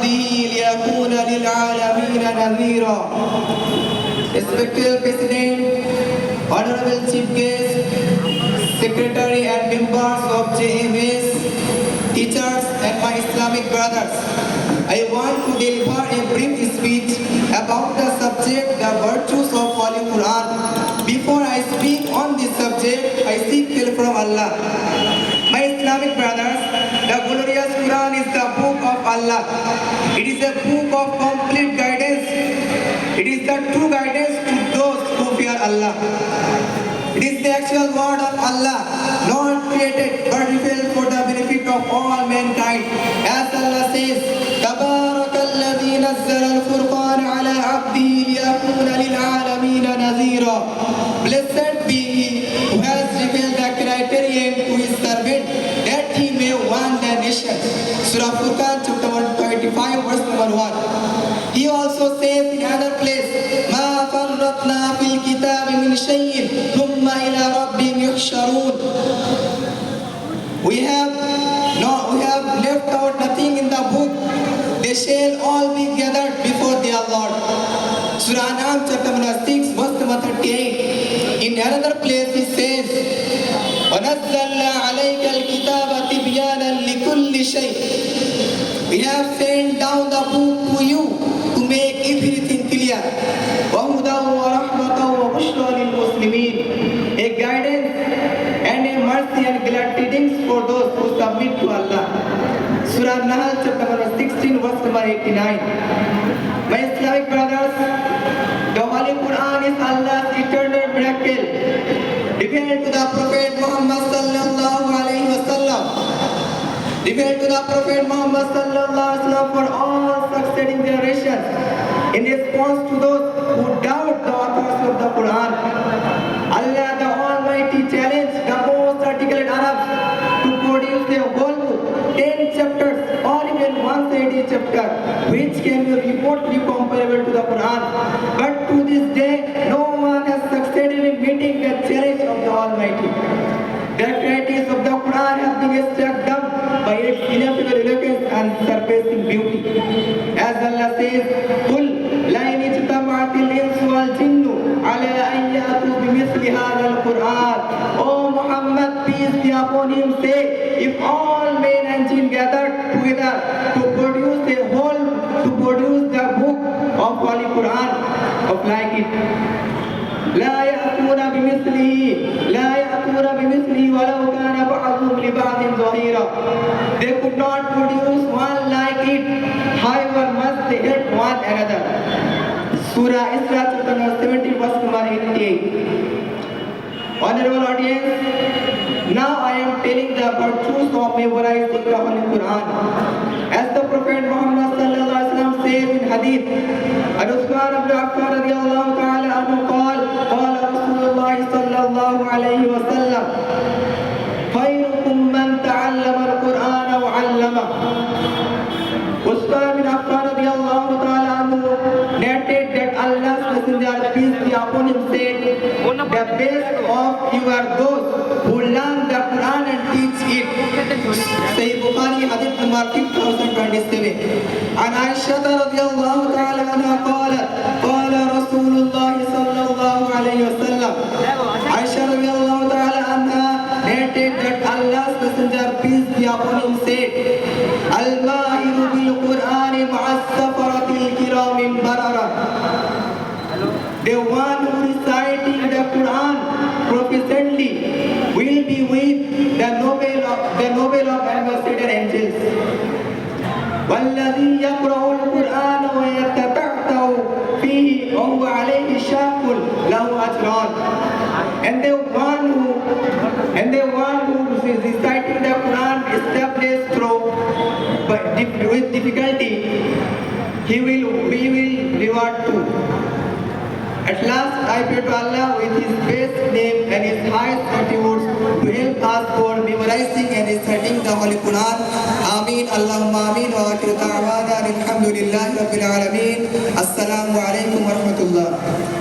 عبده ليكون للعالمين نذيرا. Respected President, Honorable Chief Guest, Secretary and members of JMS, teachers and my Islamic brothers, I want to deliver a brief speech about the subject, the virtues of Holy Quran. Before I speak on this subject, I seek help from Allah. My Islamic brothers, the glorious Quran is the book of Allah. It is a book of complete guidance. It is the true guidance to those who fear Allah. It is the actual word of Allah, not created but revealed for the benefit of all mankind. As Allah says, تبارك الذي نزل الفرقان على عبده ليكون للعالمين نذيرا. Blessed be he who has revealed the criterion to his servant that he may warn the nation. Surah Furqan chapter 125 verse number 1. He also says in another place, ما فرطنا في الكتاب من شيء ثم إلى ربهم يحشرون. We have left out nothing in the book. They shall all be gathered before their Lord. Surah An'am chapter 6 verse number 38. In another place he says, وَنَزَّلْنَا عَلَيْكَ الْكِتَابَ تِبْيَانًا لِكُلِّ شَيْءٍ. We have sent down the book to you to make everything clear. وَهُدًى وَرَحْمَةً وَبُشْرَى لِلْمُسْلِمِينَ. A guidance and a mercy and glad tidings for those who submit to Allah. Surah Nahl chapter 16 verse number 89. My Islamic brothers, the Holy Quran is Allah's eternal miracle revealed to the Prophet Muhammad sallallahu alaihi wasallam. Revealed to the Prophet Muhammad sallallahu alaihi wasallam for all succeeding generations in response to those who doubt the authors of the Quran. Allah the Almighty challenged the most articulate Arabs to produce a whole book, 10 chapters or even 180 chapter, which can be remotely comparable to the Quran. But to this day, no one has succeeded in meeting the challenge of the Almighty. The qualities of the Quran have been struck down by its ineffable eloquence and surpassing beauty. As Allah says, قُلْ لَئِنِ اجْتَمَعَتِ الْإِنسُ وَالْجِنُّ عَلَىٰ أَن يَأْتُوا بِمِثْلِ هَٰذَا الْقُرْآنِ. O Muhammad, peace be upon him, say, if all men and jinn gathered together to produce the book of Holy Quran, of like it, لا يأتون بمثله ولو كان بعضهم لبعض ظهيرا. They could not produce one like it, however much they help one another. Surah Isra chapter 17 verse number 88. Honorable audience, now I am telling the virtues of memorizing the Holy Quran. As the Prophet Muhammad sallallahu alaihi wasallam says in hadith, عن عثمان بن عفان رضي الله تعالى عنه قال قال رسول الله صلى الله عليه وسلم خيركم من تعلم القرآن وعلمه. Uthman bin Affan radiallahu ta'ala anhu narrated that Allah's Messenger, peace be upon him, said, the best of you are those who learn the Quran and teach it. Sahih Bukhari hadith number 5027. And Aisha radiallahu ta'ala anha qalat qala Rasulullah sallallahu alayhi wa sallam. Aisha radiallahu ta'ala anha narrated that Allah's Messenger, peace be upon him, said, Al-Mahiru bil-Qur'ani ma'as-safaratil kiramin barara. The one who reciting the Quran proficiently will be with the noble of ambassador angels. وَالَّذِي يَقْرَأُ الْقُرْآنَ وَيَتَّبَعْتَهُ فِيهِ وَهُوَ عَلَيْهِ شَاقٌ لَهُ أَجْرَانِ. And the one who is reciting the Quran established through with difficulty, we will reward too. At last, I pray to Allah with His best name and His highest attributes to help us for memorizing and reciting the Holy Quran. Ameen. Allahumma ameen. Wa akhiru da'wana alhamdulillahi rabbil alameen. Assalamu alaikum wa rahmatullah.